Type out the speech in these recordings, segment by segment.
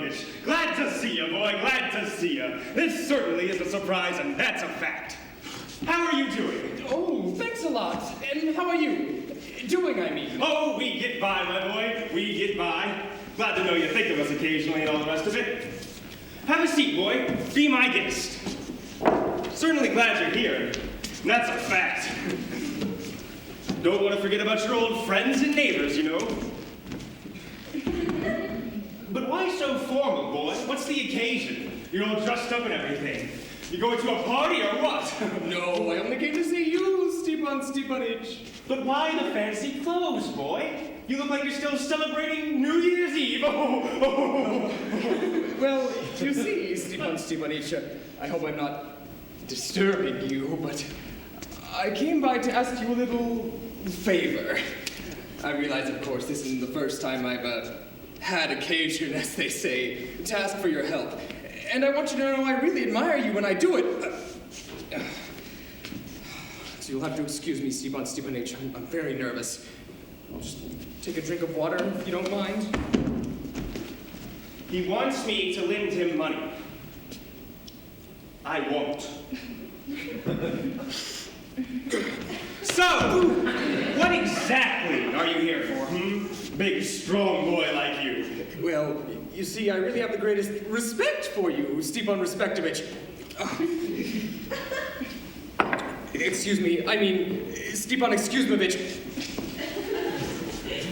Stepanovich. Glad to see you, boy, glad to see you. This certainly is a surprise, and that's a fact. How are you doing? Oh, thanks a lot. And how are you? Doing, I mean. Oh, we get by, my boy. We get by. Glad to know you think of us occasionally and all the rest of it. Have a seat, boy. Be my guest. Certainly glad you're here. And that's a fact. Don't want to forget about your old friends and neighbors, you know. But why so formal, boy? What's the occasion? You're all dressed up and everything. You going to a party or what? No, I only came to see you, Stepan Stepanich. But why the fancy clothes, boy? You look like you're still celebrating New Year's Eve. Well, you see, Stepan Stepanich, I hope I'm not disturbing you, but I came by to ask you a little favor. I realize, of course, this isn't the first time I've had occasion, as they say, to ask for your help. And I want you to know I really admire you when I do it. So you'll have to excuse me, Stepan Stepanich. I'm very nervous. I'll just take a drink of water, if you don't mind. He wants me to lend him money. I won't. So, what exactly are you here for, Big, strong boy like you. Well, you see, I really have the greatest respect for you, Stepan Respectovich. Excuse me, I mean, Stepan Excusmovich.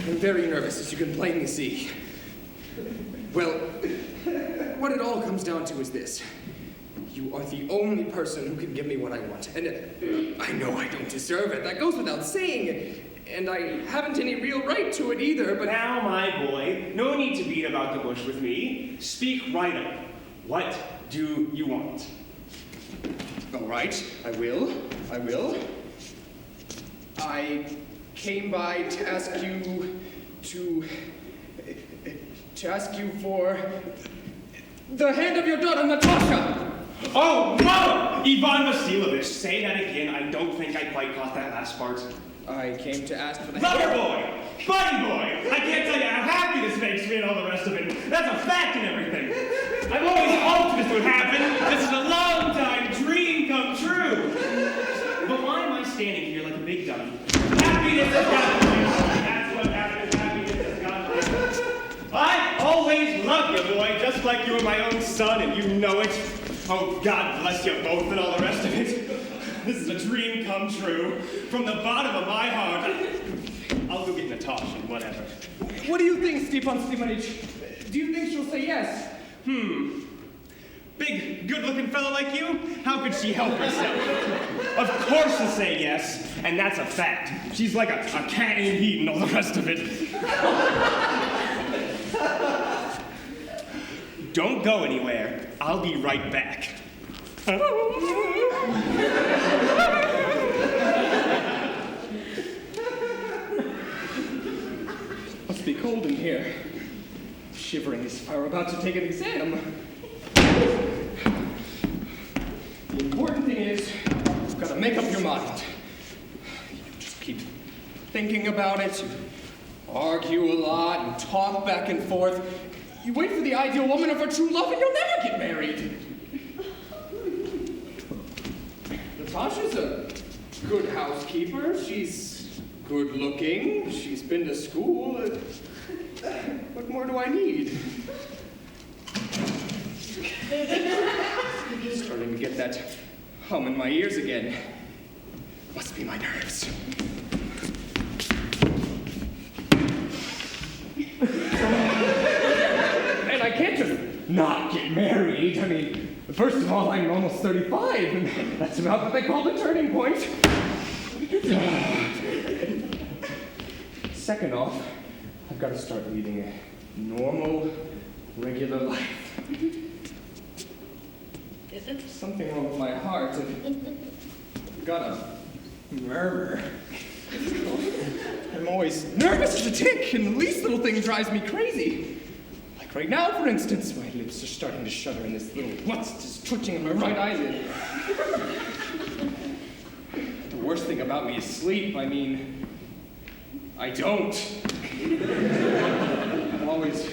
I'm very nervous, as you can plainly see. Well, what it all comes down to is this. You are the only person who can give me what I want. And I know I don't deserve it. That goes without saying. And I haven't any real right to it either, but... Now, my boy, no need to beat about the bush with me. Speak right up. What do you want? All right, I will. I came by to ask you for the hand of your daughter, Natasha. Oh, no! Ivan Vasilovich, say that again. I don't think I quite caught that last part. I came to ask for the Lover boy! Buddy boy! I can't tell you how happy this makes me and all the rest of it. That's a fact and everything. I've always hoped this would happen. This is a long-time dream come true. But why am I standing here like a big dummy? Happiness has got to do. That's what happens. Happiness has got to do. I always loved you, boy, just like you were my own son, and you know it. Oh, God bless you both and all the rest of it. This is a dream come true. From the bottom of my heart. I'll go get Natasha, whatever. What do you think, Stepan Stepanich? Do you think she'll say yes? Big, good-looking fellow like you? How could she help herself? Of course she'll say yes, and that's a fact. She's like a cat in heat and all the rest of it. Don't go anywhere. I'll be right back. Must be cold in here. Shivering as if I were about to take an exam. The important thing is, you've got to make up your mind. You just keep thinking about it, you argue a lot, and talk back and forth. You wait for the ideal woman of her true love, and you'll never get married. Natasha's a good housekeeper. She's good looking. She's been to school. What more do I need? Starting to get that hum in my ears again. Must be my nerves. And I can't just not get married. I mean, first of all, I'm almost 35, and that's about what they call the turning point. Second off, I've got to start leading a normal, regular life. Something wrong with my heart. I've got a murmur. I'm always nervous as a tick, and the least little thing drives me crazy. Like right now, for instance, my lips are starting to shudder, and this little what's just twitching in my right eyelid. The worst thing about me is sleep. I mean, I don't. I'm always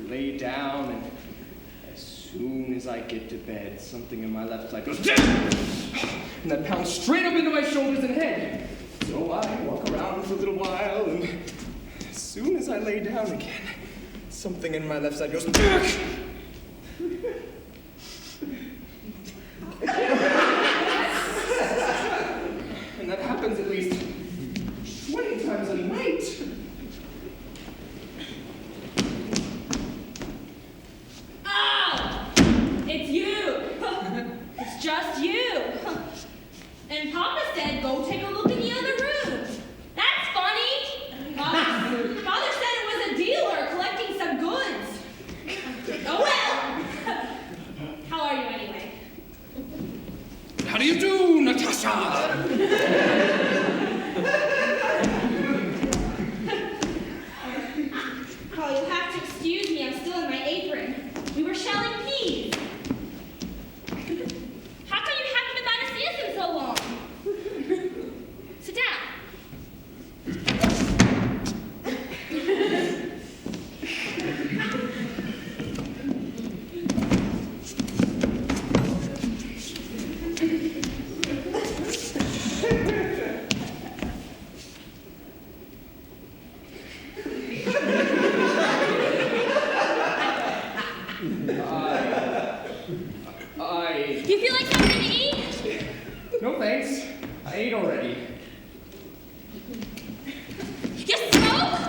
laid down and soon as I get to bed, something in my left side goes, and that pounds straight up into my shoulders and head. So I walk around for a little while, and as soon as I lay down again, something in my left side goes, and that happens at least 20 times a night. Oh! It's you! It's just you! And Papa said go take a look in the other room. That's funny! Father said it was a dealer collecting some goods. Oh well! How are you anyway? How do you do, Natasha? Oh, you'll have to excuse me, I'm still in my apron. We were shelling peas. How come you haven't been by to see us in so long? Sit down. Do you feel like something to eat? No thanks. I ate already. You smoke?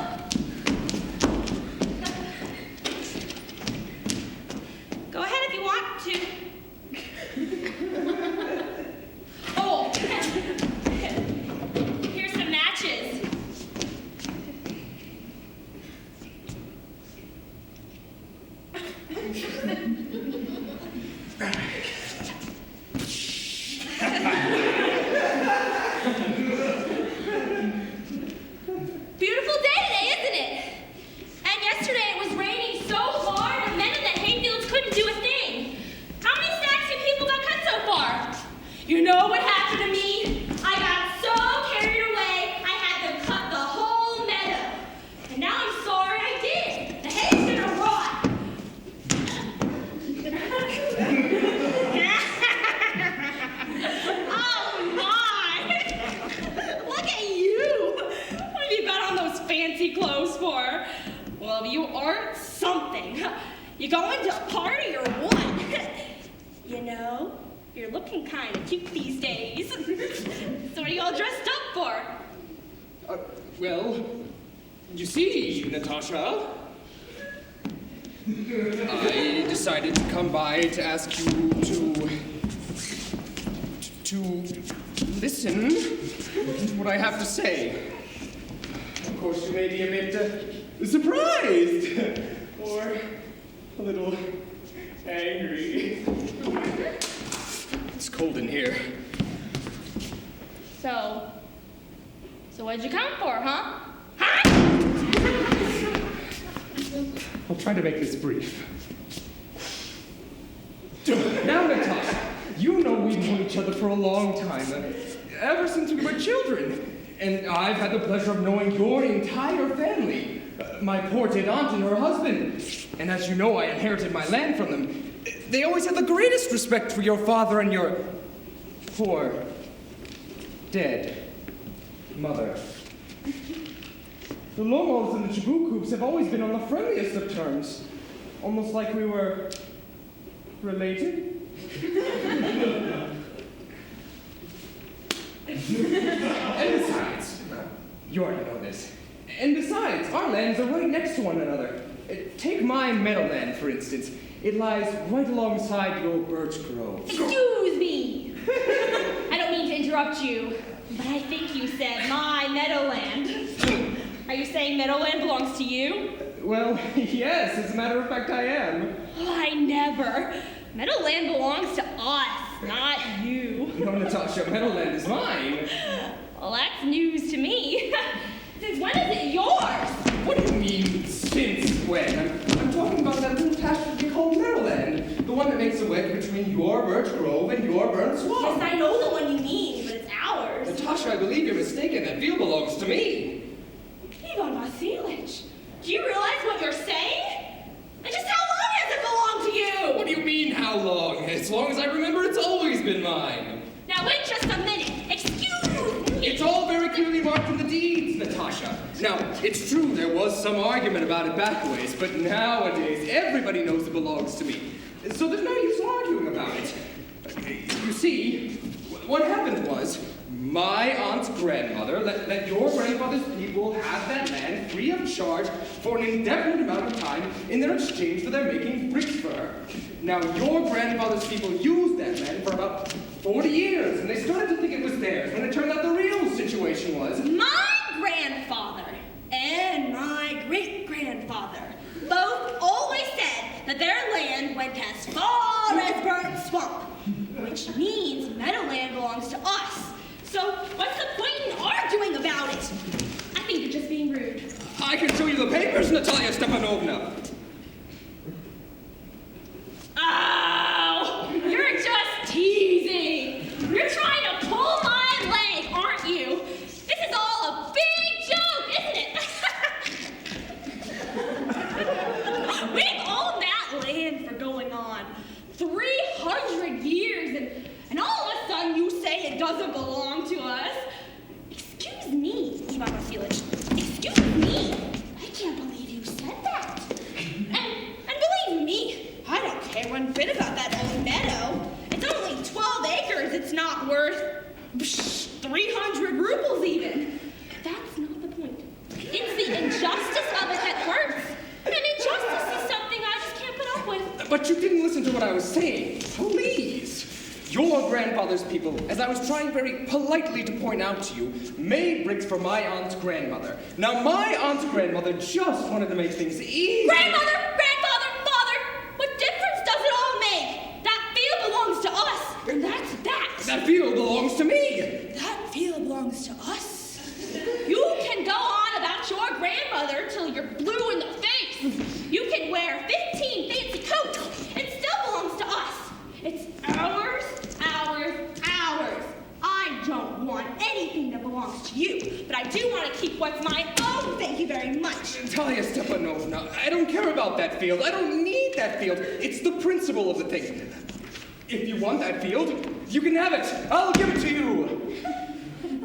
Go ahead if you want to. Oh, here's some matches. Beautiful day today, isn't it? And yesterday it was raining so hard the men in the hayfields couldn't do a thing. How many stacks of people got cut so far? You know what happened to me? I got so carried away, I had them cut the whole meadow. And now I'm sorry I did. The hay's gonna rot. Oh my! Look at you! What have you got on those fancy clothes for? Well, you aren't something. You going to a party or what? You know, you're looking kind of cute these days. So what are you all dressed up for? Well, you see, Natasha, I decided to come by to ask you to listen to what I have to say. Of course, you may be a bit surprised or a little angry. It's cold in here. So what'd you come for, huh? I'll try to make this brief. Now, Natasha, you know we've known each other for a long time, ever since we were children. And I've had the pleasure of knowing your entire family, my poor dead aunt and her husband. And as you know, I inherited my land from them. They always had the greatest respect for your father and your poor dead mother. The Lomos and the Chibukuks have always been on the friendliest of terms, almost like we were related. And besides, you already know this. And besides, our lands are right next to one another. Take my meadowland, for instance. It lies right alongside your birch grove. Excuse me. I don't mean to interrupt you, but I think you said my meadowland. Are you saying meadowland belongs to you? Well, yes, as a matter of fact, I am. Oh, I never. Meadowland belongs to us, not you. No, Natasha, meadowland is mine. Well, that's news to me. Since when is it yours? What do you mean, since when? I'm talking about that little pasture we call meadowland. The one that makes a wedge between your birch grove and your burnt swamp. Yes, I know the one you mean, but it's ours. Natasha, I believe you're mistaken. That field belongs to me. Ivan Vasilich, do you realize what you're saying? And just how long has it belonged to you? What do you mean? As long as I remember, it's always been mine. Now wait just a minute. Excuse me. It's all very clearly marked in the deeds, Natasha. Now, it's true there was some argument about it back ways, but nowadays everybody knows it belongs to me. So there's no use arguing about it. You see, what happened was, my aunt's grandmother let your grandfather's people have that land free of charge for an indefinite amount of time in their exchange for their making bricks for her. Now, your grandfather's people used that land for about 40 years, and they started to think it was theirs, when it turned out the real situation was... My grandfather and my great-grandfather both always said that their land went as far as Burnt Swamp, which means Meadowland belongs to us. So what's the point in arguing about it? I think you're just being rude. I can show you the papers, Natalia Stepanovna. Oh, you're just teasing. You're trying to pull my leg, aren't you? This is all a big joke, isn't it? We've owned that land for going on 300 years, and all of a sudden you say it doesn't belong to us. Excuse me, Ivan Vasilyevich. Excuse me. I can't believe you said that. And believe me, I don't care one bit about that old meadow. It's only 12 acres. It's not worth 300 rubles even. That's not the point. It's the injustice of it that hurts. And injustice is something I just can't put up with. But you didn't listen to what I was saying. Please. Your grandfather's people, as I was trying very politely to point out to you, made bricks for my aunt's grandmother. Now, my aunt's grandmother just wanted to make things easy. Grandmother, father, what difference does it all make? That field belongs to us, and that's that. That field belongs to me. That field belongs to us. You can go on about your grandmother till you're blue in the face. You can wear 15 fancy coats. It still belongs to us. It's ours, ours, ours. I don't want anything that belongs to you, but I do want to keep what's my own, thank you very much. Natalia Stepanovna, I don't care about that field. I don't need that field. It's the principle of the thing. If you want that field, you can have it. I'll give it to you.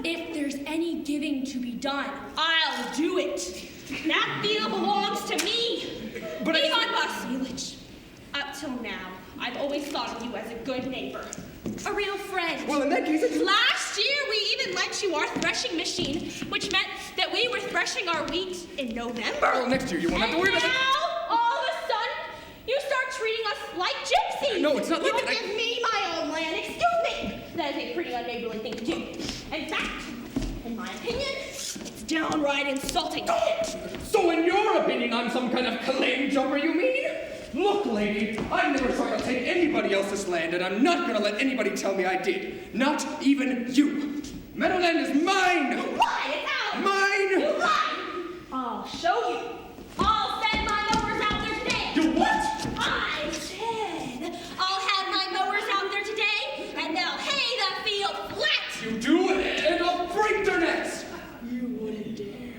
If there's any giving to be done, I'll do it. That field belongs to me. But Ivan Vasilyevich, up till now, I've always thought of you as a good neighbor, a real friend. Well, in that case, it's... Last year, we even lent you our threshing machine, which meant that we were threshing our wheat in November. Well, next year you won't have to worry about it. And now, all of a sudden, you start treating us like gypsies. No, it's not like You that. give me my own land. Excuse me. That is a pretty unneighborly thing to do. In fact, in my opinion, it's downright insulting. So in your opinion, I'm some kind of claim jumper, you mean? Look, lady, I never tried to take anybody else's land, and I'm not gonna let anybody tell me I did. Not even you. Meadowland is mine! You lie, it's ours. Mine! You lie. I'll show you. I'll send my mowers out there today. You what? I said I'll have my mowers out there today, and they'll hay the field flat. You do it, and I'll break their necks! You wouldn't dare.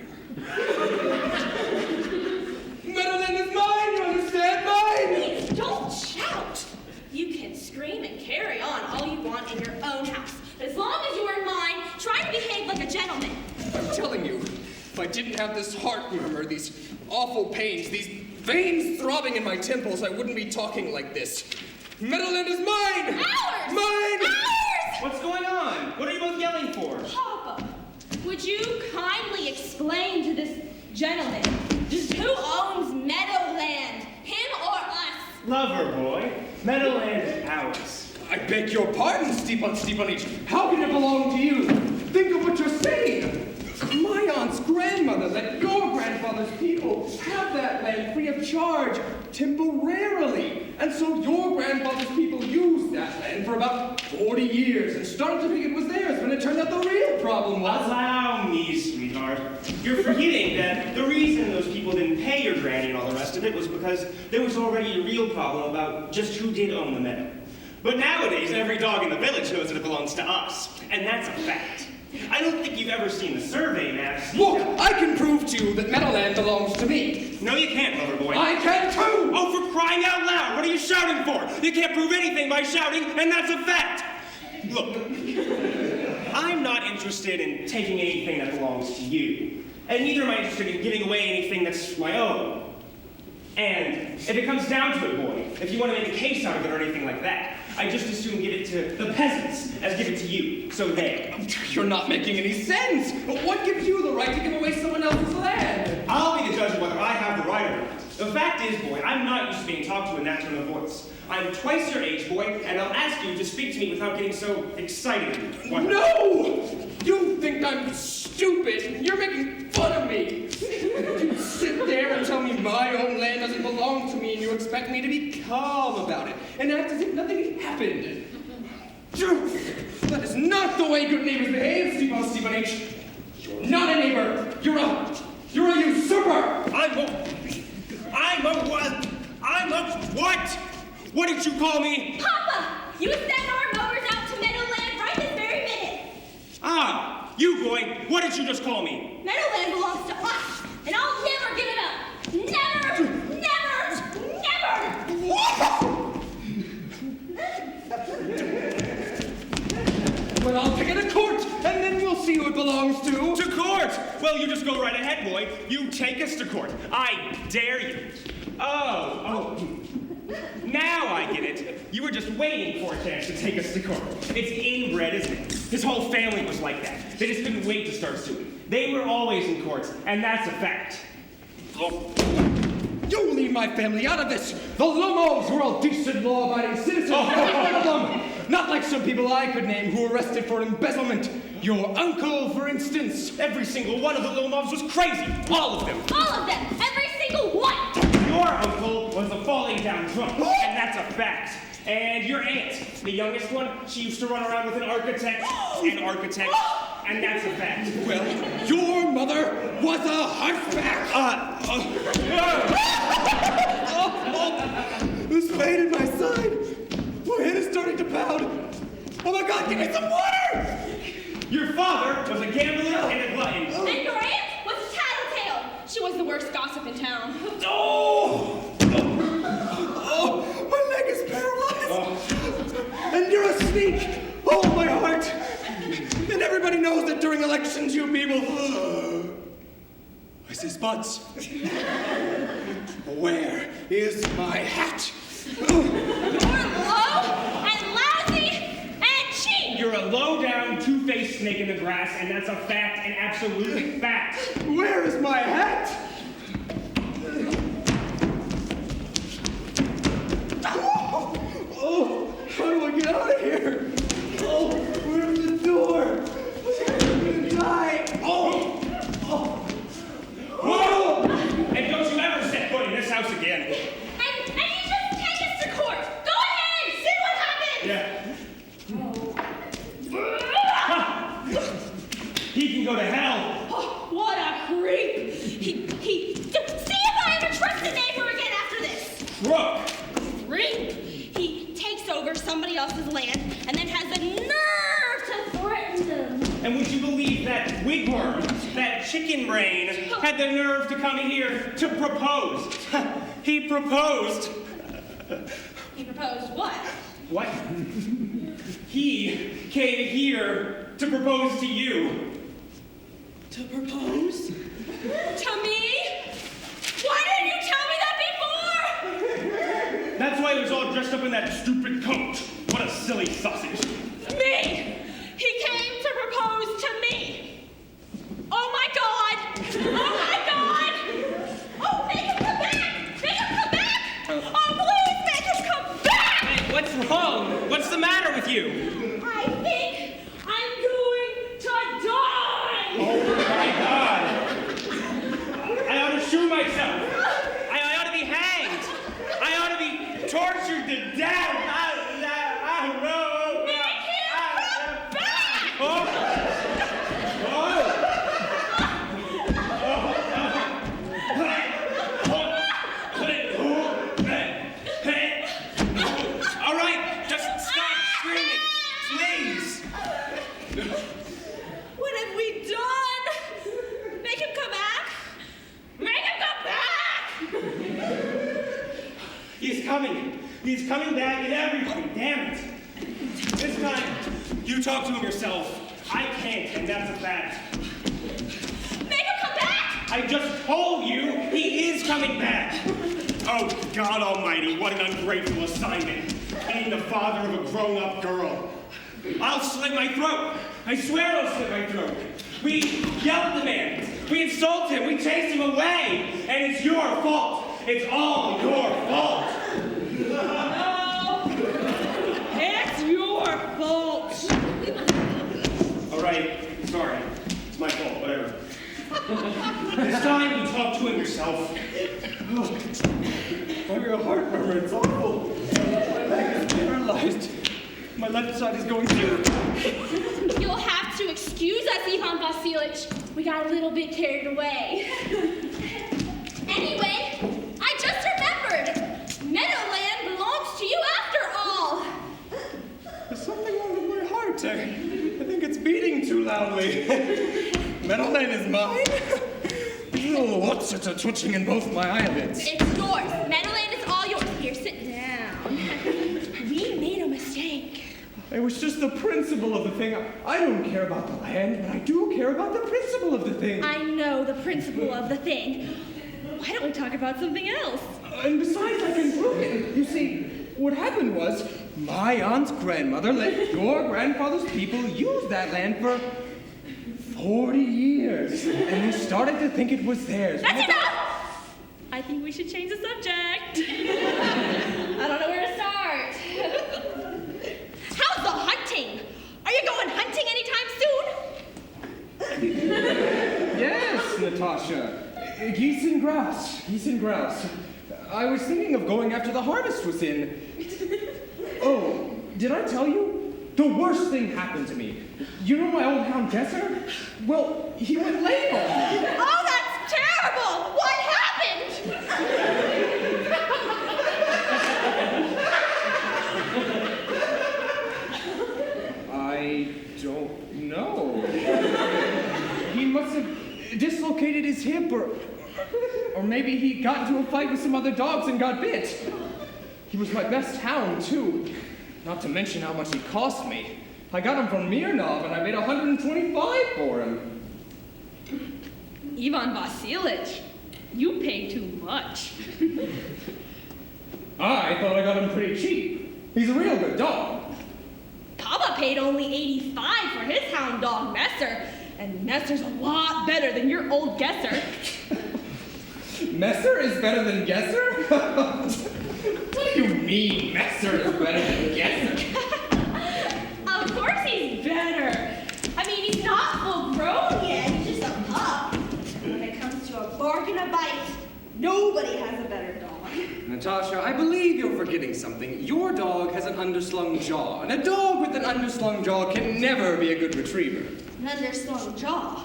Meadowland is mine, you understand? Mine! Please don't shout. You can scream and carry on all you want in your own house. But as long as you are mine, try to behave like a gentleman. I'm telling you, if I didn't have this heart murmur, these awful pains, these veins throbbing in my temples, I wouldn't be talking like this. Meadowland is mine! Ours! Mine! Ours! What's going on? What are you both yelling for? Papa, would you kindly explain to this gentleman just who owns Meadowland, him or us? Lover boy, Meadowland is ours. I beg your pardon, Stepan Stepanich. How can it belong to you? Think of what you're saying. My aunt's grandmother let your grandfather's people have that land free of charge, temporarily. And so your grandfather's people used that land for about 40 years and started to think it was theirs when it turned out the real problem was... Allow me, sweetheart. You're forgetting that the reason those people didn't pay your granny and all the rest of it was because there was already a real problem about just who did own the meadow. But nowadays, every dog in the village knows that it belongs to us, and that's a fact. I don't think you've ever seen the survey maps. Look, I can prove to you that Meadowland belongs to me. No, you can't, lover boy. I can too! Oh, for crying out loud, what are you showing? shouting for? You can't prove anything by shouting, and that's a fact. Look, I'm not interested in taking anything that belongs to you, and neither am I interested in giving away anything that's my own. And if it comes down to it, boy, if you want to make a case out of it or anything like that, I just as soon give it to the peasants as give it to you. So there. You're not making any sense. What gives you the right to give away someone else's land? I'll be the judge of whether I have the right or not. The fact is, boy, I'm not used to being talked to in that tone of voice. I'm twice your age, boy, and I'll ask you to speak to me without getting so excited. What? No! You think I'm stupid. You're making fun of me. You sit there and tell me my own land doesn't belong to me, and you expect me to be calm about it and act as if nothing happened. That is not the way good neighbors behave, Stephen H. You're not a neighbor. You're a usurper. I'm a what? What did you call me? Papa, you send our mowers out to Meadowland right this very minute. Ah, you boy, what did you just call me? Meadowland belongs to us, and I'll never give it up. Never, never, never. Well, I'll take it to court, and then we'll see who it belongs to. To court? Well, you just go right ahead, boy. You take us to court. I dare you. Oh. Now I get it. You were just waiting for a chance to take us to court. It's inbred, isn't it? His whole family was like that. They just couldn't wait to start suing. They were always in courts, and that's a fact. You leave my family out of this. The Lumos were all decent, law-abiding citizens. None of them. Not like some people I could name who were arrested for embezzlement. Your uncle, for instance. Every single one of the Lumos was crazy. All of them. All of them, every single one. Your uncle was a falling down drunk, and that's a fact. And your aunt, the youngest one, she used to run around with an architect, and that's a fact. Well, your mother was a hunchback. This pain in my side. My head is starting to pound. Oh my God, give me some water! Your father was a gambler and a glutton. And your aunt was a tattletale. She was the worst gossip in town. Oh, my leg is paralyzed. And you're a sneak. Oh, my heart. And everybody knows that during elections you people... I see spots. Where is my hat? You're low and lousy and cheap. You're a low-down, two-faced snake in the grass, and that's a fact, an absolute fact. Where is my hat? Oh, how do I get out of here? Oh, where's the door? I'm gonna die. Whoa! And don't you ever set foot in this house again. And you just take us to court. Go ahead, see what happens. Yeah. He can go to hell. Oh, what a creep. See if I ever trust a neighbor again after this. Crook. Creep. He takes over somebody else's land and then has the nerve to threaten them. And would you believe that wigworm, that chicken brain, had the nerve to come here to propose? He proposed. He proposed what? What? He came here to propose to you. To propose? To me? Why didn't you tell me that before? That's why he was all dressed up in that stupid coat. What a silly sausage. Me! He came to propose to me! Oh my God! Oh my God! Oh, make him come back! Make him come back! Oh, please make him come back! Hey, what's wrong? What's the matter with you? I think I'm going to die! Oh my God! I ought to shoot myself. I ought to be hanged. I ought to be tortured to death. All right, just stop screaming, please. What have we done? Make him come back! Make him come back! He's coming. He's coming back and everything, damn it. This time, you talk to him yourself. I can't, and that's a fact. Make him come back! I just told you he is coming back. Oh, God almighty, what an ungrateful assignment. Being the father of a grown-up girl. I'll slit my throat. I swear I'll slit my throat. We yell at the man. We insult him. We chase him away. And it's your fault. It's all your fault. No! It's your fault! All right, sorry. It's my fault, whatever. This time you talk to him yourself. Oh, your heart murmur, it's awful. My leg is paralyzed. My left side is going through. You'll have to excuse us, Ivan Vasilich. We got a little bit carried away. Anyway, I just remembered. Meadowland belongs to you after all. There's something wrong with my heart. I think it's beating too loudly. Meadowland is mine? Oh, what's it twitching in both my eyelids? It's yours. Meadowland is all yours. Here, sit down. We made a mistake. It was just the principle of the thing. I don't care about the land, but I do care about the principle of the thing. I know the principle of the thing. Why don't we talk about something else? And besides, I can prove it. You see, what happened was, my aunt's grandmother let your grandfather's people use that land for 40 years. And they started to think it was theirs. That's enough! I think we should change the subject. I don't know where to start. How's the hunting? Are you going hunting anytime soon? Yes, Natasha. Geese and grouse. Geese and grouse. I was thinking of going after the harvest was in. Oh, did I tell you? The worst thing happened to me. You know my old hound Gesser? Well, he went lame on me. Oh, that's terrible! What happened? I don't know. He must have dislocated his hip, or maybe he got into a fight with some other dogs and got bit. He was my best hound, too. Not to mention how much he cost me. I got him from Mirnov, and I made 125 for him. Ivan Vasilich, you pay too much. I thought I got him pretty cheap. He's a real good dog. Papa paid only 85 for his hound dog, Messer. And Messer's a lot better than your old Gesser. Messer is better than Gesser? What do you mean, Messer is better than Gesser? Of course he's better. I mean, he's not full grown yet. He's just a pup. When it comes to a bark and a bite, nobody has a better dog. Natasha, I believe you're forgetting something. Your dog has an underslung jaw, and a dog with an underslung jaw can never be a good retriever. An underslung jaw.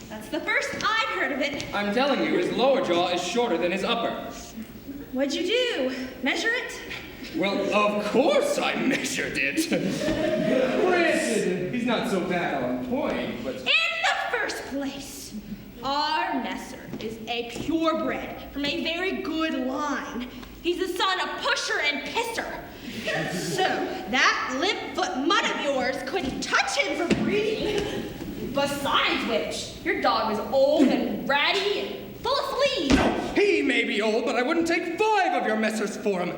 That's the first I've heard of it. I'm telling you, his lower jaw is shorter than his upper. What'd you do? Measure it? Well, of course I measured it. Granted, he's not so bad on point, but... In the first place, our Messer is a purebred from a very good line. He's the son of Pusher and Pisser. So, that limp-foot mutt of yours couldn't touch him for breeding. Besides which, your dog was old and ratty and full of fleas. He may be old, but I wouldn't take 5 of your Messers for him.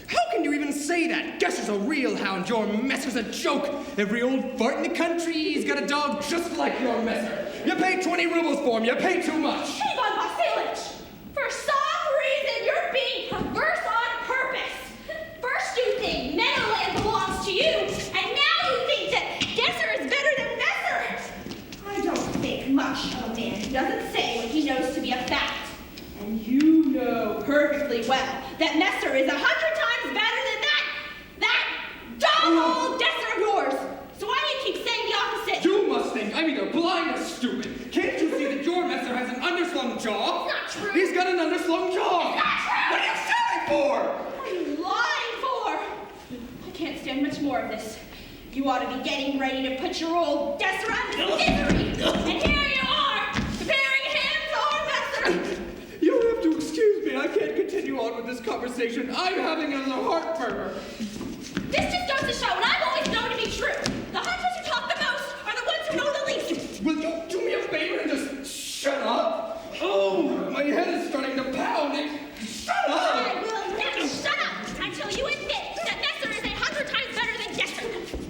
How can you even say that? Gesser's a real hound. Your Messer's a joke. Every old fart in the country's got a dog just like your Messer. You pay 20 rubles for him. You pay too much. Ivan Vasilich, for some reason you're being perverse on purpose. First you think Meadowland belongs to you, and now you think that Gesser is better than Messer. I don't think much of a man who doesn't say what he knows to be a fact. And you know perfectly well that Messer is 100 times better than that dog-old Gesser of yours. So why do you keep saying the opposite? You must think I'm either blind or stupid. Can't you see that your Messer has an underslung jaw? It's not true. He's got an underslung jaw. It's not true. What are you selling for? What are you lying for? I can't stand much more of this. You ought to be getting ready to put your old Gesser out of misery. And here you are, comparing him to our Messer. You'll have to excuse me. I can't continue continue on with this conversation, I'm having another heart murmur. This just goes to show what I've always known to be true. The hunters who talk the most are the ones who know the least. Will you do me a favor and just shut up? Oh, my head is starting to pound. Shut up! I will never shut up until you admit that Messer is 100 times better than Gesser.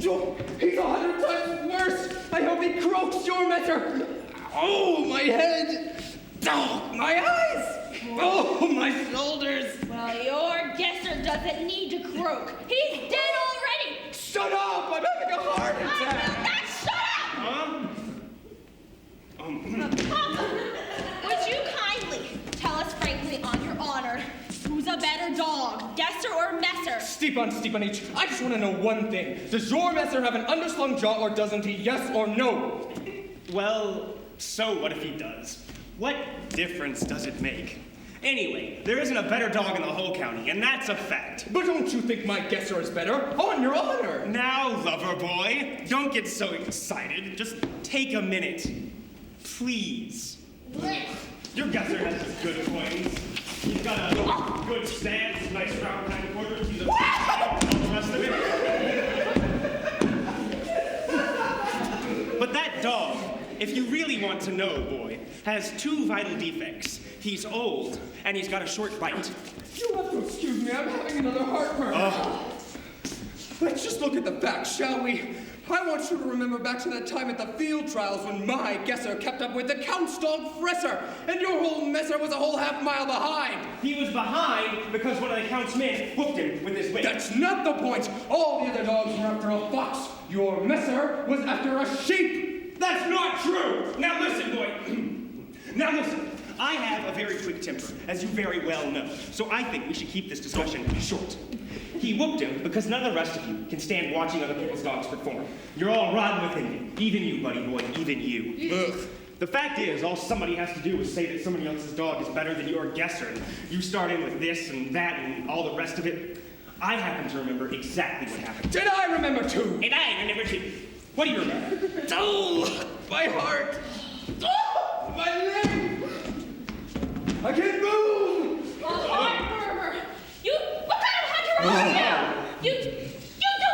Oh, he's 100 times worse. I hope he croaks your Messer. Oh, my head. Oh, my eyes. Oh, my shoulders. Well, your Gesser doesn't need to croak. He's dead already. Shut up! I'm having a heart I attack. will not shut up. Papa, would you kindly tell us frankly on your honor, who's a better dog, Gesser or Messer? Stepan Stepanich, I just want to know one thing. Does your Messer have an underslung jaw or doesn't he? Yes or no? Well, so what if he does? What difference does it make? Anyway, there isn't a better dog in the whole county, and that's a fact. But don't you think my Gesser is better? On your honor! Now, lover boy, don't get so excited. Just take a minute. Please. Your Gesser has his good points. He's got a good stance, nice round hindquarters, he's a all the rest of it. But that dog, if you really want to know, boy, has two vital defects. He's old, and he's got a short bite. You have to excuse me, I'm having another heartburn. Let's just look at the facts, shall we? I want you to remember back to that time at the field trials when my Gesser kept up with the Count's dog Fresser, and your whole Messer was a whole half-mile behind. He was behind because one of the Count's men whooped him with his whip. That's not the point. All the other dogs were after a fox. Your Messer was after a sheep. That's not true! Now listen, boy. Now listen. I have a very quick temper, as you very well know, so I think we should keep this discussion short. He whooped him because none of the rest of you can stand watching other people's dogs perform. You're all rotten within you. Even you, buddy boy, even you. Ugh. The fact is, all somebody has to do is say that somebody else's dog is better than your Gesser, and you start in with this and that and all the rest of it. I happen to remember exactly what happened. Did I remember too? And I remember too. What do you remember? Oh, my heart. Oh, my leg. I can't move. A heart murmur. What kind of hunter are you? You do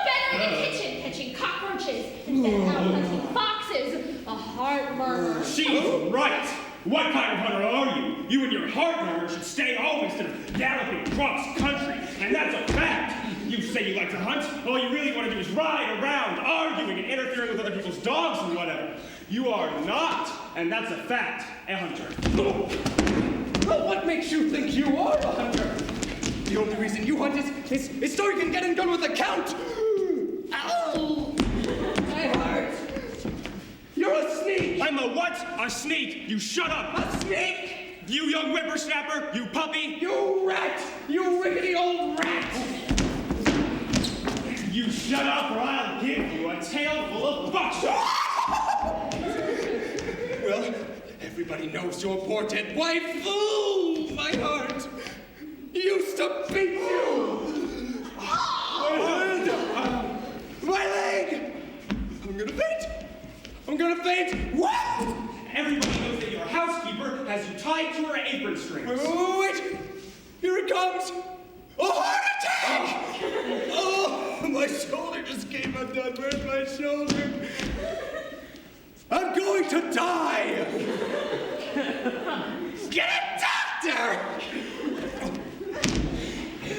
better in the kitchen, catching cockroaches instead of out hunting foxes. A heart murmur. She's right. What kind of hunter are you? You and your heart murmur should stay home instead of galloping cross country, and that's a fact. You say you like to hunt, all you really want to do is ride around, arguing and interfering with other people's dogs and whatever. You are not, and that's a fact, a hunter. Well, what makes you think you are a hunter? The only reason you hunt is so you can get in gun with the Count. Ow! My heart. You're a sneak. I'm a what? A sneak. You shut up. A sneak. You young whippersnapper. You puppy. You rat. You rickety old rat. You shut up or I'll give you a tail full of buckshot. Well, everybody knows your poor dead wife. Ooh, my heart. Used to beat you. My leg. I'm gonna faint. I'm gonna faint. What? Everybody knows that your housekeeper has you tied to her apron strings. Wait. Here it comes. A heart attack! Oh, my shoulder just came undone. Where's my shoulder? I'm going to die! Get a doctor!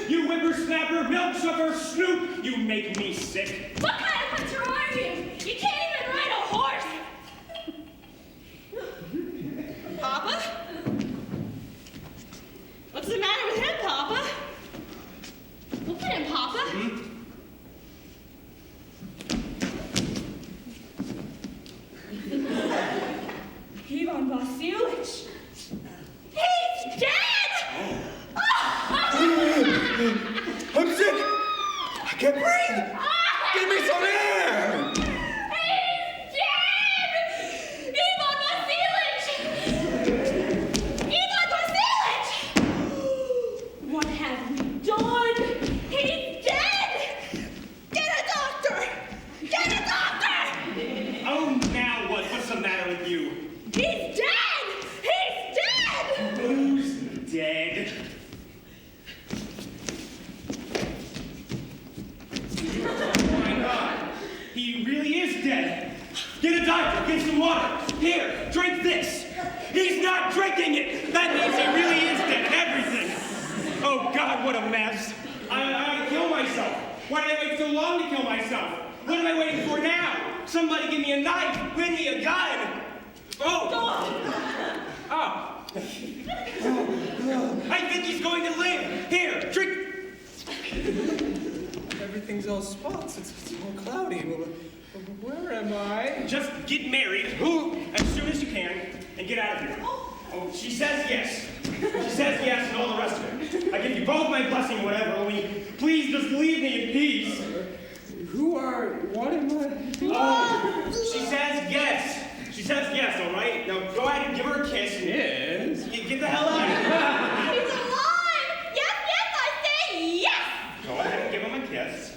You whippersnapper, milk sucker, snoop, you make me sick. What kind of hunter are you? You can't even ride a horse. Papa? What's the matter with him, Papa? Look at him, Papa. Ivan Vasilich. He's dead! I'm sick! I can't breathe! Give me some air! He's dead! Ivan Vasilich! Ivan Vasilich! What have we done? He's dead! Get a doctor! Get a doctor! Oh, now what? What's the matter with you? He's dead! He's dead! Who's dead? Get a doctor, get some water. Here, drink this. He's not drinking it. That means he really is dead and everything. Oh God, what a mess. I ought to kill myself. Why did I wait so long to kill myself? What am I waiting for now? Somebody give me a knife, bring me a gun. Oh. I think he's going to live. Here, drink. Everything's all spots. It's all cloudy. Where am I? Just get married as soon as you can and get out of here. Oh, she says yes. She says yes and all the rest of it. I give you both my blessing, whatever, only please just leave me in peace. What am I? Oh, she says yes. She says yes, all right? Now go ahead and give her a kiss. Yes. Get the hell out of here. He's alive! Yes, yes, I say yes! Go ahead and give him a kiss.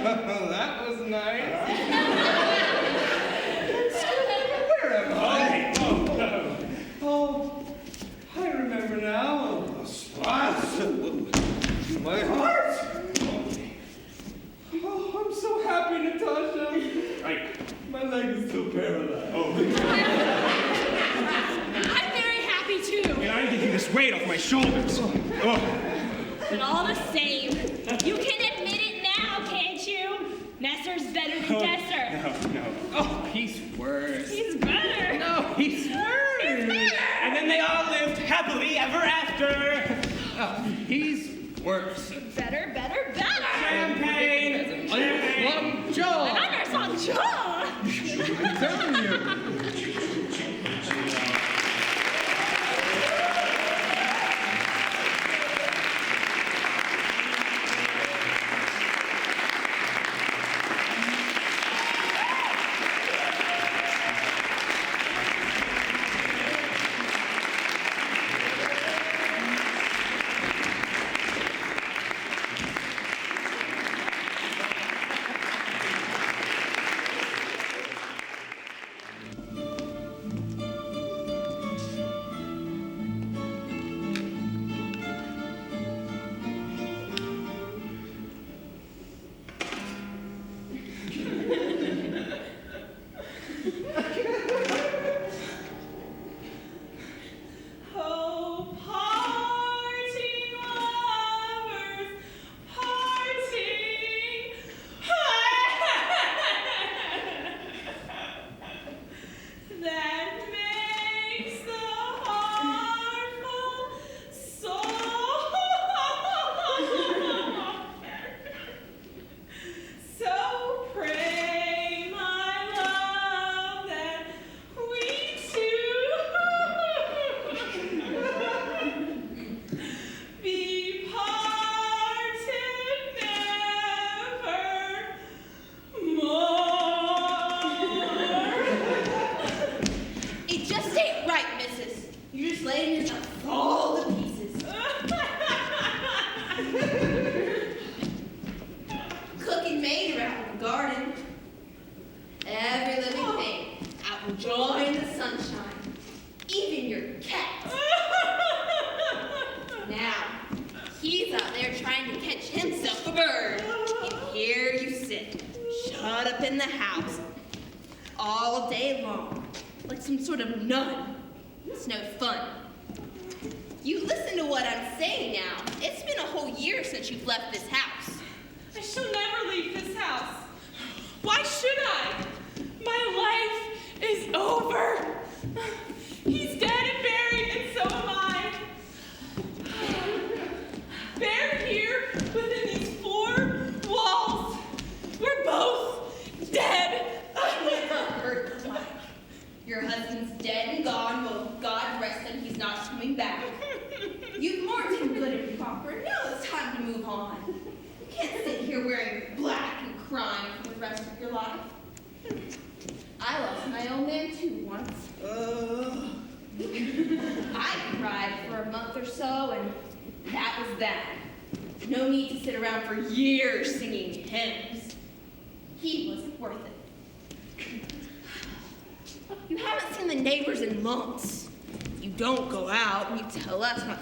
That was nice. Where am I? Okay. Oh, I remember now. Spots. My heart. Oh, I'm so happy, Natasha. Right. My leg is still paralyzed. Oh. I'm very happy too. And I give you this weight off my shoulders. Oh. But all the same, you can admit it now, can't you? Nestor's better than Desser. No. Oh, he's worse. He's better. No, he's worse. He's better. And then they all lived happily ever after. Oh, he's worse. Better, better, better. Champagne. Champagne. Plum jaw. I never saw jaw. I'm telling you.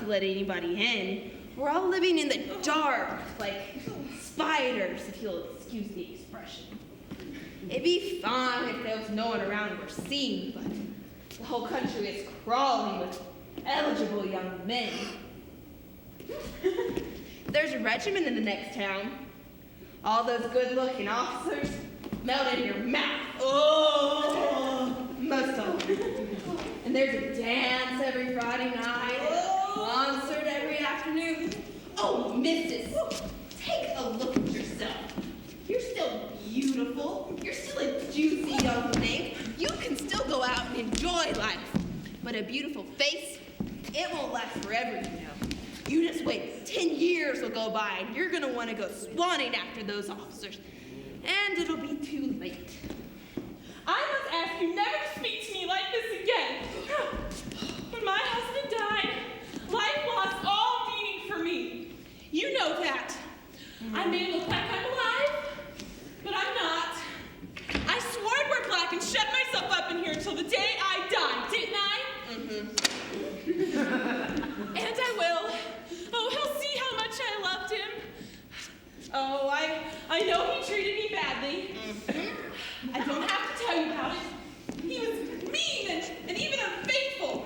Let anybody in. We're all living in the dark, like spiders, if you'll excuse the expression. depression. It'd be fine if there was no one around who were seen, but the whole country is crawling with eligible young men. There's a regiment in the next town. All those good-looking officers melt in your mouth. Oh, most of them. And there's a dance every Friday night, a concert every afternoon. Oh, missus, take a look at yourself. You're still beautiful. You're still a juicy young thing. You can still go out and enjoy life. But a beautiful face, it won't last forever, you know. You just wait. 10 years will go by, and you're gonna want to go swanning after those officers. And it'll be too late. I must ask you never to speak to me like this again. When my husband died, life lost all meaning for me. You know that. I may look like I'm alive, but I'm not. I swore I'd wear black and shut myself up in here until the day I died, didn't I? Mm-hmm. And I will. Oh, he'll see how much I loved him. Oh, I know he treated me badly. I don't have to tell you about it. He was mean and even unfaithful.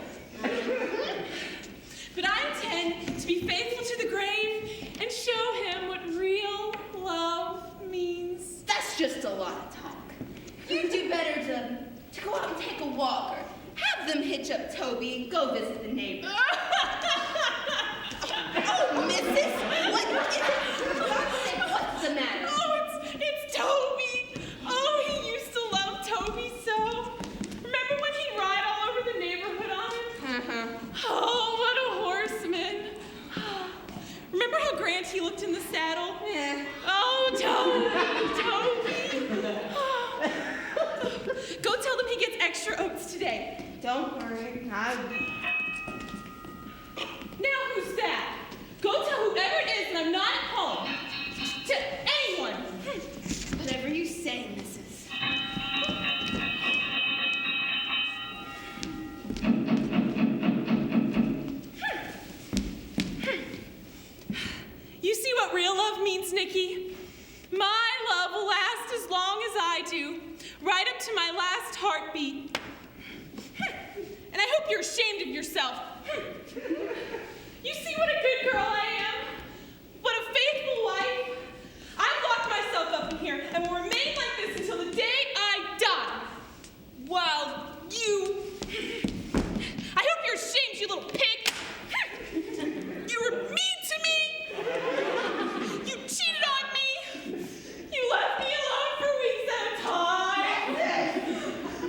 But I intend to be faithful to the grave and show him what real love means. That's just a lot of talk. You'd do better to go out and take a walk, or have them hitch up Toby and go visit the neighbors. Oh, missus, what's the matter? Oh, it's Toby. Oh, he used to love Toby so. Remember when he'd ride all over the neighborhood on him? Uh-huh. Oh, what a horseman. Remember how grand he looked in the saddle? Yeah. Oh, Toby. Go tell them he gets extra oats today. Don't worry, I Now who's that? Go tell whoever it is that I'm not at home. To anyone. Whatever you say, missus. You see what real love means, Nikki? My love will last as long as I do, right up to my last heartbeat. And I hope you're ashamed of yourself. You see what a good girl I am? What a faithful wife? I've locked myself up in here and will remain like this until the day I die. While you... I hope you're ashamed, you little pig. You were mean to me. You cheated on me. You left me alone for weeks at a time.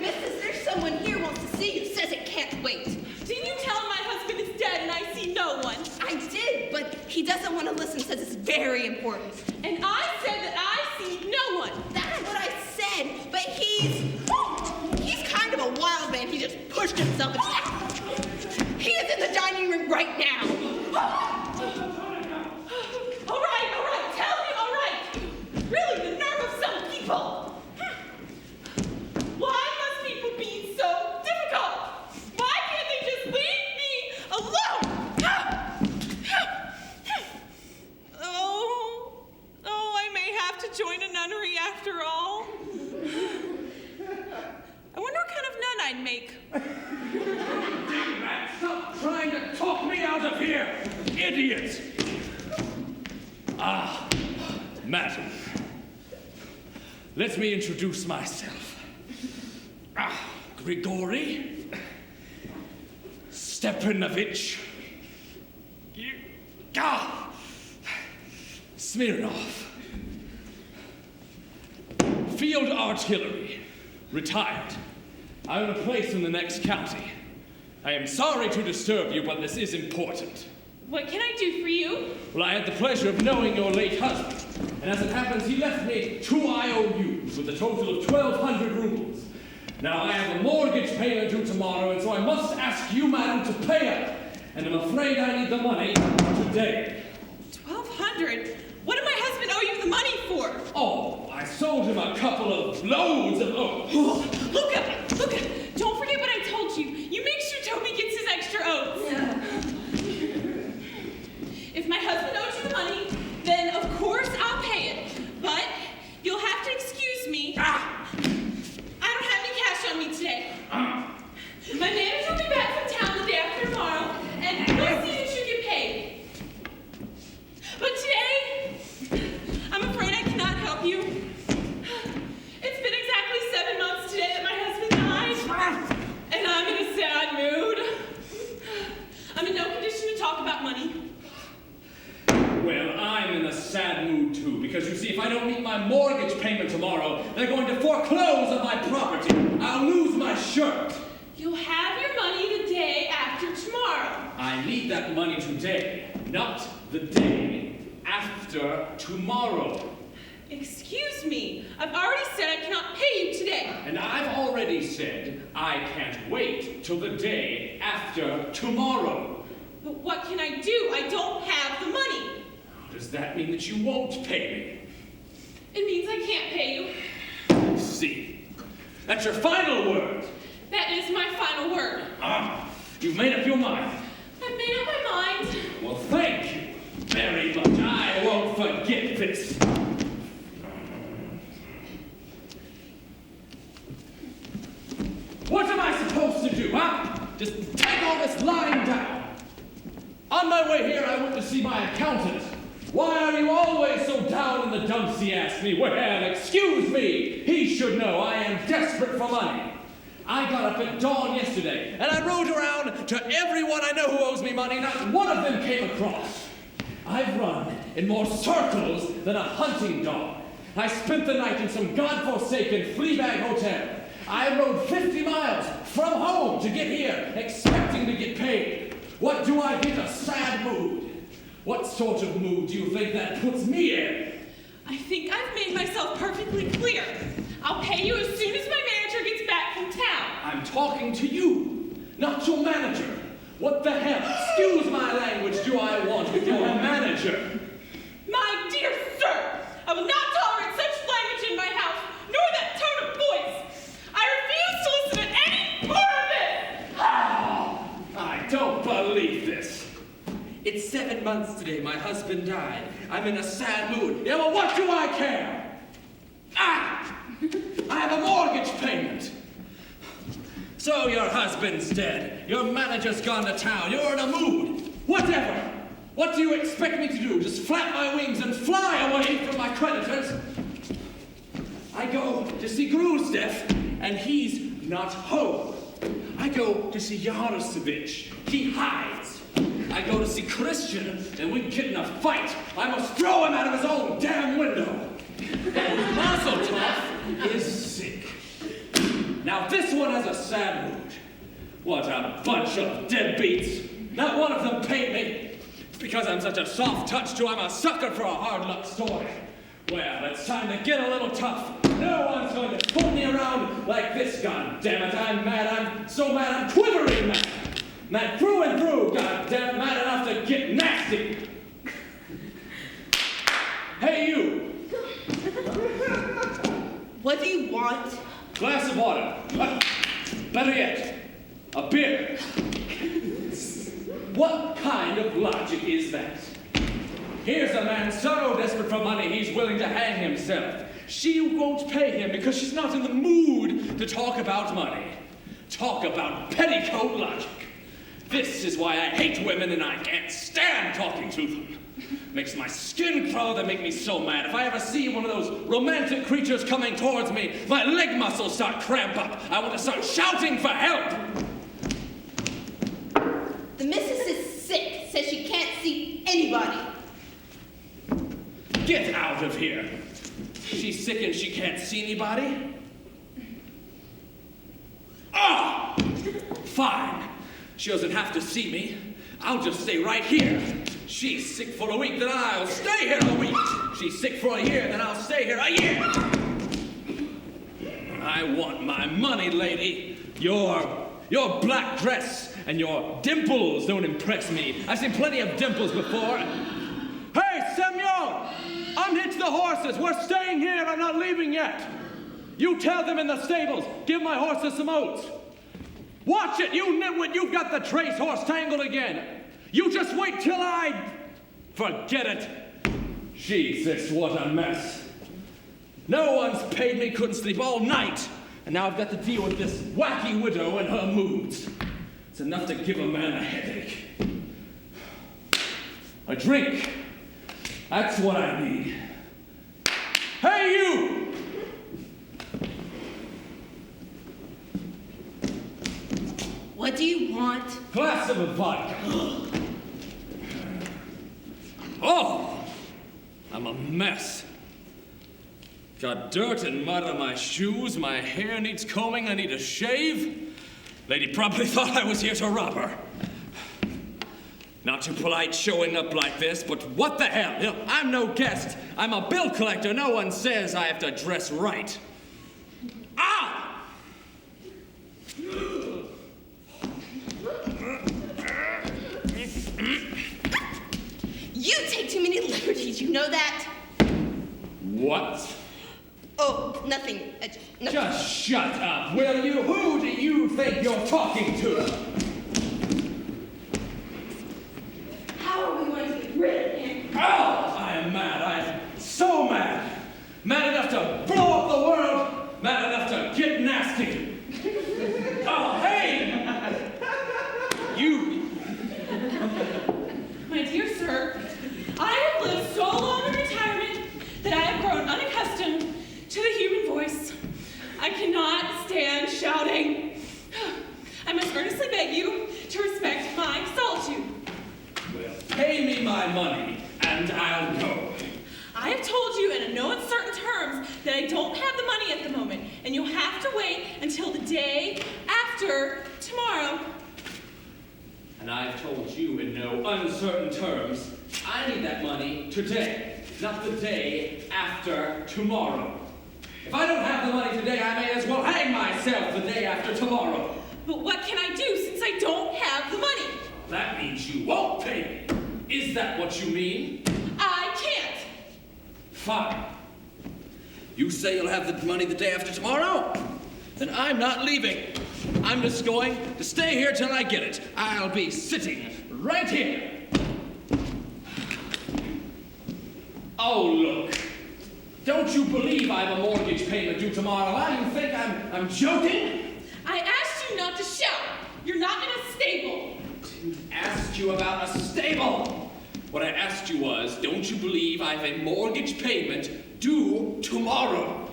Missus, there's someone here wants to see you, says it can't wait. Didn't you tell him my husband is dead and I see no one? I did, but he doesn't want to listen, says it's very important. And I said that I see no one. That's what I said, but he's kind of a wild man. He just pushed himself and he is in the dining room right now. All right, tell me, all right. Really, the nerve of some people. Why must people be so difficult? Why can't they just leave me alone? Oh, I may have to join a nunnery after all. I wonder what kind of nun I'd make. Man, stop trying to talk me out of here, idiot! Ah, madam. Let me introduce myself. Grigory Stepanovich Smirnov. Field artillery, retired. I own a place in the next county. I am sorry to disturb you, but this is important. What can I do for you? Well, I had the pleasure of knowing your late husband, and as it happens, he left me 2 IOUs with a total of 1,200 rubles. Now, I have a mortgage payment due tomorrow, and so I must ask you, madam, to pay up. And I'm afraid I need the money today. 1,200? What did my husband owe you the money for? Oh, I sold him a couple of loads of oats. Look up! Don't forget what I told you. You make sure Toby gets his extra oats. If my husband owes you the money, then of course I'll pay it. But you'll have to excuse sad mood too, because you see, if I don't meet my mortgage payment tomorrow, they're going to foreclose on my property. I'll lose my shirt. You'll have your money the day after tomorrow. I need that money today, not the day after tomorrow. Excuse me, I've already said I cannot pay you today. And I've already said I can't wait till the day after tomorrow. But what can I do? I don't have the money. Does that mean that you won't pay me? It means I can't pay you. I see. That's your final word. That is my final word. Ah, you've made up your mind. I've made up my mind. Well, thank you very much. I won't forget this. What am I supposed to do, huh? Just take all this lying down. On my way here, I went to see my accountant. Why are you always so down in the dumps, he asked me. Well, excuse me. He should know I am desperate for money. I got up at dawn yesterday, and I rode around to everyone I know who owes me money. Not one of them came across. I've run in more circles than a hunting dog. I spent the night in some godforsaken flea-bag hotel. I rode 50 miles from home to get here, expecting to get paid. What do I get? A sad mood. What sort of mood do you think that puts me in? I think I've made myself perfectly clear. I'll pay you as soon as my manager gets back from town. I'm talking to you, not your manager. What the hell, excuse my language, do I want with your manager? My dear sir, I will not tolerate such language in my house, nor that tone of voice. I refuse to listen to any more of it. I don't believe this. It's 7 months today. My husband died. I'm in a sad mood. Yeah, well, what do I care? Ah! I have a mortgage payment. So your husband's dead. Your manager's gone to town. You're in a mood. Whatever. What do you expect me to do? Just flap my wings and fly away from my creditors? I go to see Gruzdev, and he's not home. I go to see Yarosevich. He hides. I go to see Christian, and we get in a fight. I must throw him out of his own damn window. And Mazeltov is sick. Now this one has a sad mood. What a bunch of deadbeats. Not one of them paid me. It's because I'm such a soft touch too. I'm a sucker for a hard luck story. Well, it's time to get a little tough. No one's going to pull me around like this, goddammit. I'm mad. I'm so mad I'm quivering mad. Mad through and through, goddammit. Mad enough to get nasty. Hey, you. What do you want? Glass of water. Better yet, a beer. What kind of logic is that? Here's a man so desperate for money he's willing to hang himself. She won't pay him because she's not in the mood to talk about money. Talk about petticoat logic. This is why I hate women and I can't stand talking to them. Makes my skin crawl. They make me so mad. If I ever see one of those romantic creatures coming towards me, my leg muscles start cramp up. I want to start shouting for help. The missus is sick, says she can't see anybody. Get out of here. She's sick and she can't see anybody? Ah! Fine. She doesn't have to see me. I'll just stay right here. She's sick for a week, then I'll stay here a week. She's sick for a year, then I'll stay here a year. I want my money, lady. Your black dress and your dimples don't impress me. I've seen plenty of dimples before. Hey, Semyon! Unhitch the horses. We're staying here. I'm not leaving yet. You tell them in the stables. Give my horses some oats. Watch it, you nitwit. You've got the trace horse tangled again. You just wait till I... Forget it. Jesus, what a mess. No one's paid me, couldn't sleep all night. And now I've got to deal with this wacky widow and her moods. It's enough to give a man a headache. A drink. That's what I need. Hey, you! What do you want? Glass of vodka. Oh, I'm a mess. Got dirt and mud on my shoes, my hair needs combing, I need a shave. Lady probably thought I was here to rob her. Not too polite showing up like this, but what the hell? You know, I'm no guest. I'm a bill collector. No one says I have to dress right. Ah! You take too many liberties, you know that? What? Oh, nothing. No. Just shut up, will you? Who do you think you're talking to? How are we going to get rid of him? Oh, I am mad. I'm so mad. Mad enough to blow up the world. Mad enough to get nasty. Oh, hey! You. My dear sir, I have lived so long in retirement that I have grown unaccustomed to the human voice. I cannot stand shouting. I must earnestly beg you to respect my solitude. Well, pay me my money, and I'll go. I have told you in no uncertain terms that I don't have the money at the moment, and you'll have to wait until the day after tomorrow. And I've told you in no uncertain terms, I need that money today, not the day after tomorrow. If I don't have the money today, I may as well hang myself the day after tomorrow. But what can I do since I don't have the money? That means you won't pay me. Is that what you mean? I can't. Fine. You say you'll have the money the day after tomorrow? Then I'm not leaving. I'm just going to stay here till I get it. I'll be sitting right here. Oh, look. Don't you believe I have a mortgage payment due tomorrow? Why do you think I'm joking? I asked you not to shout. You're not in a stable. Asked you about a stable. What I asked you was, don't you believe I have a mortgage payment due tomorrow?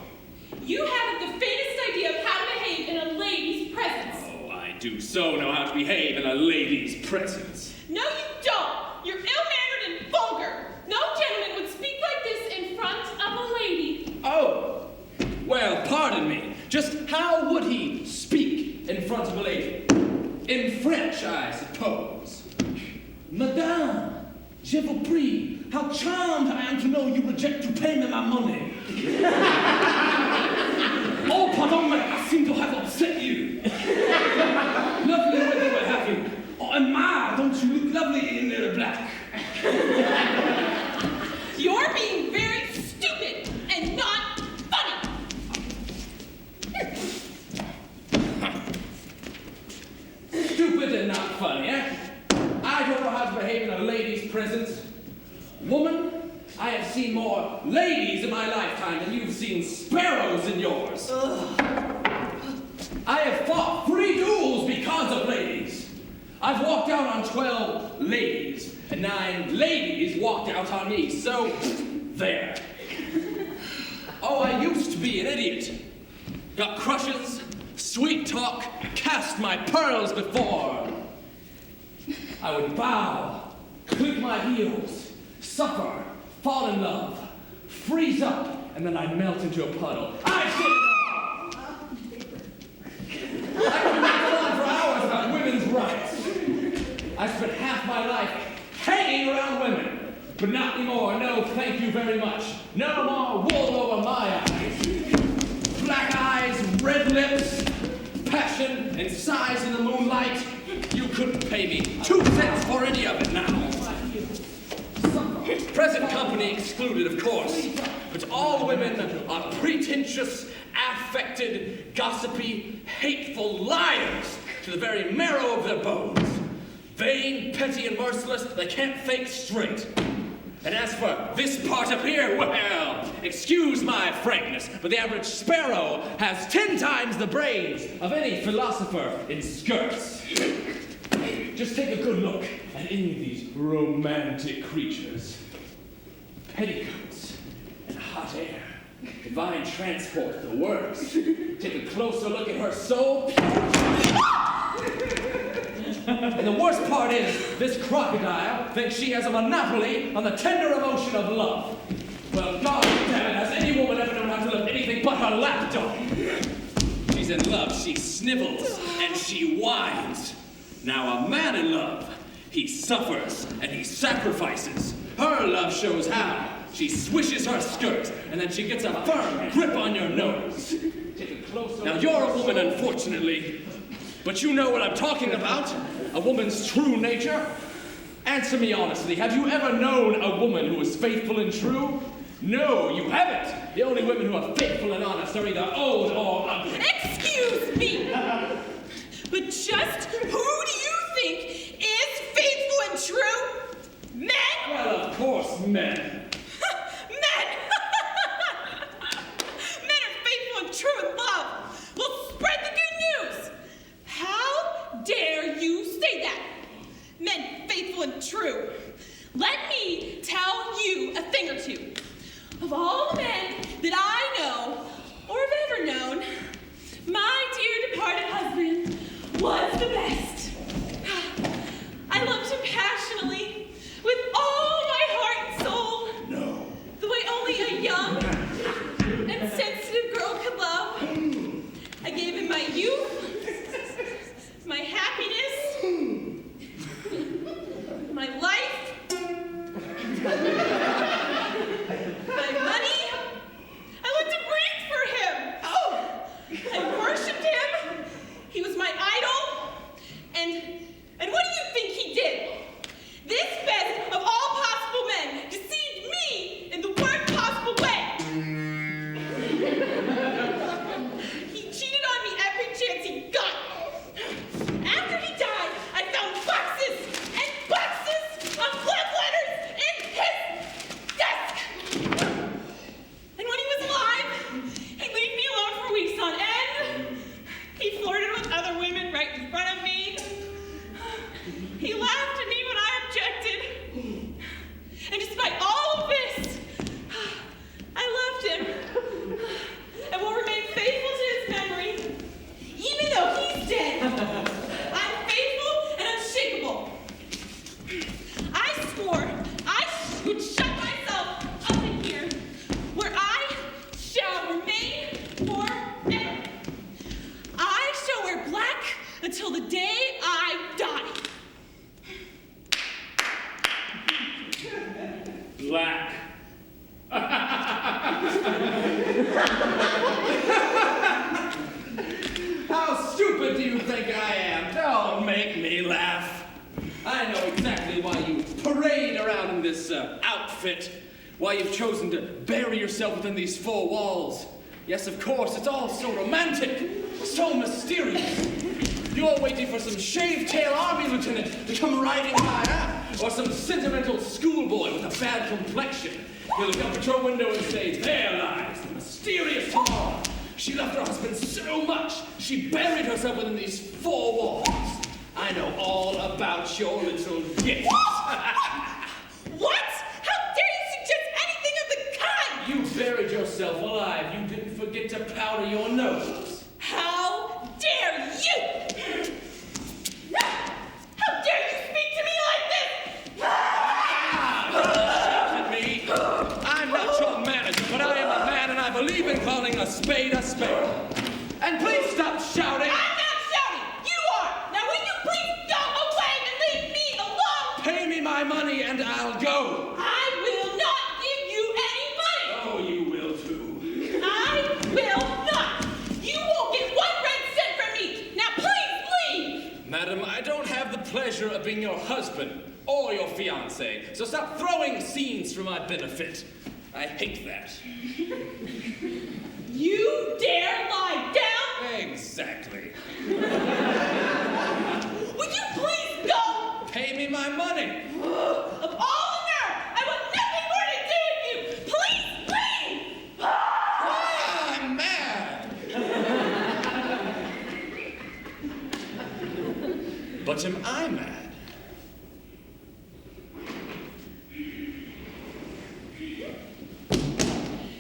You haven't the faintest idea of how to behave in a lady's presence. Oh, I do so know how to behave in a lady's presence. No, you don't. You're ill-mannered and vulgar. No gentleman would speak like this in front of a lady. Oh, well, pardon me. Just how would he speak in front of a lady? In French, I suppose. Madame, je vous prie, how charmed I am to know you reject to pay me my money. Oh, pardon me, I seem to have upset you. Lovely weather we're having. Oh, and my, don't you look lovely in the black. You're being very stupid and not funny. Stupid and not funny, eh? I don't know how to behave in a lady's presence. Woman, I have seen more ladies in my lifetime than you've seen sparrows in yours. I have fought 3 duels because of ladies. I've walked out on 12 ladies, and 9 ladies walked out on me, so there. Oh, I used to be an idiot. Got crushes, sweet talk, cast my pearls before. I would bow, click my heels, suffer, fall in love, freeze up, and then I'd melt into a puddle. I did it all! I could go on for hours about women's rights. I spent half my life hanging around women, but not anymore. No, thank you very much. No more wool over my eyes. Black eyes, red lips, passion and sighs in the moonlight. You couldn't pay me 2 cents for any of it now. Present company excluded, of course. But all women are pretentious, affected, gossipy, hateful liars to the very marrow of their bones. Vain, petty, and merciless, they can't think straight. And as for this part up here, well, excuse my frankness, but the average sparrow has 10 times the brains of any philosopher in skirts. Just take a good look at any of these romantic creatures. Petticoats and hot air, divine transport, the works. Take a closer look at her soul. And the worst part is, this crocodile thinks she has a monopoly on the tender emotion of love. Well, God damn it, has any woman ever known how to love anything but her lapdog? She's in love, she snivels, and she whines. Now, a man in love, he suffers and he sacrifices. Her love shows how. She swishes her skirt, and then she gets a firm grip on your nose. Now, you're a woman, unfortunately, but you know what I'm talking about. A woman's true nature. Answer me honestly, have you ever known a woman who is faithful and true? No, you haven't. The only women who are faithful and honest are either old or ugly. Excuse me! But just who do you think is faithful and true? Men? Well, of course, men. Men! Men are faithful and true in love. Well, spread the good news. How dare you say that? Men faithful and true. Let me tell you a thing or two. Of all the men that I know, or have ever known, my dear departed husband was the best. I loved him passionately, with all my heart and soul. No. The way only a young and sensitive girl could love. I gave him my youth, my happiness, my life, my money. I looked to breathe for him. Oh, I worshipped him. He was my idol. And what do you think he did? This best of all possible men deceived me in the worst possible way. He cheated on me every chance he got. After he died, I found boxes and boxes of love letters in his desk. And when he was alive, he'd leave me alone for weeks on end. He flirted with other women right in front of me. He laughed at me when I objected. And despite all of this, I loved him and will remain faithful to his memory. Even though he's dead, I'm faithful and unshakable. I swore I would shut myself up in here, where I shall remain forever. I shall wear black until the day I die. Black. How stupid do you think I am? Don't make me laugh. I know exactly why you parade around in this outfit, why you've chosen to bury yourself within these four walls. Yes, of course, it's all so romantic, so mysterious. You're waiting for some shaved-tail army lieutenant to come riding by, huh? Or some sentimental schoolboy with a bad complexion. He'll look up at your window and say, there lies the mysterious Tamara. She loved her husband so much, she buried herself within these four walls. I know all about your little gift. What? How dare you suggest anything of the kind? You buried yourself alive. You didn't forget to powder your nose. How dare you? How dare you speak to me like this? At me. I'm not your manager, but I am a man, and I believe in calling a spade a spade. And please stop shouting. I'm not shouting. You are. Now will you please go away and leave me alone? Pay me my money, and I'll go. I will not give you any money. Oh, you will too. I will not. You won't get 1 red cent from me. Now please leave. Madam, I don't have the pleasure of being your husband or your fiancé, so stop throwing scenes for my benefit. I hate that. You dare lie down? Exactly. Would you please go? Pay me my money. Of all the nerve, I want nothing more to do with you. Please leave. I'm mad. But am I mad?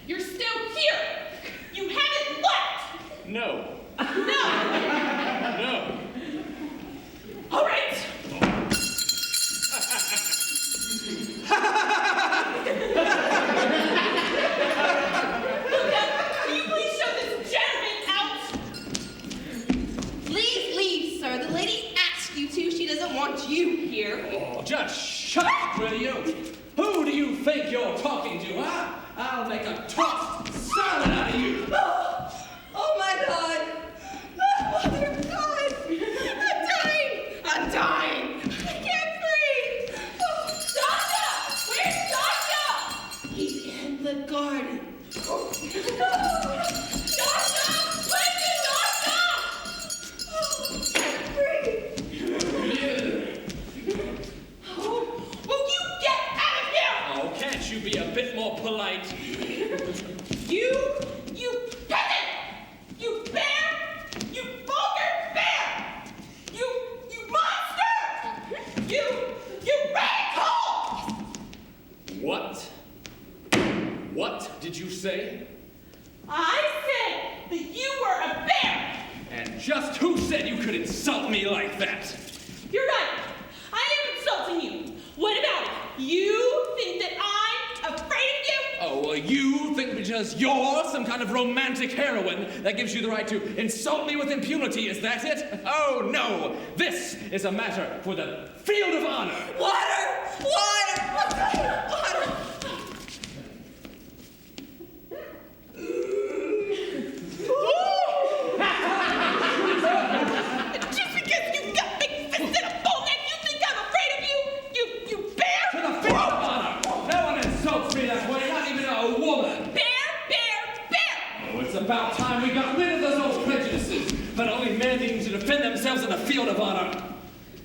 You're still here. You haven't left. No. No. No. All right. Who do you think you're talking to, huh? I'll make a tossed salad out of you. Oh my God! Mother, God! I'm dying! I can't breathe! Sasha! Where's Sasha? He's in the garden. Sasha! Listen, Sasha! Can't breathe. Will you get out of here? Oh, can't you be a bit more polite? You peasant! You bear! You vulgar bear! You monster! You radical! What? What did you say? I said that you were a bear! And just who said you could insult me like that? You're right. I am insulting you. What about it? You think that I'm afraid of you? Oh, well, you think because you're some kind of romantic heroine that gives you the right to insult me with impunity, is that it? Oh, no. This is a matter for the field of honor. Water! Water! Just because you've got big fists and a bull neck, you think I'm afraid of you? You bear? To the field of honor. No one insults me that way, not even a woman. Bear! Oh, it's about time we got rid of those old prejudices, but only men needing to defend themselves in the field of honor.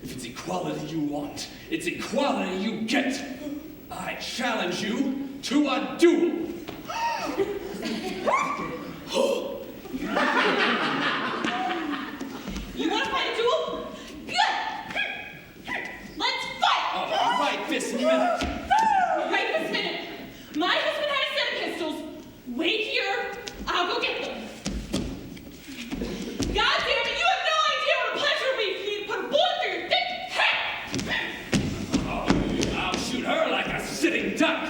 If it's equality you want, it's equality you get. I challenge you to a duel. You want to fight a duel? Good! Let's fight! Oh, right this minute. Right this minute. My husband has a set of pistols. Wait here. I'll go get them. God damn it, you have no idea what a pleasure it would be for me to put a bullet through your thick head! Oh, I'll shoot her like a sitting duck.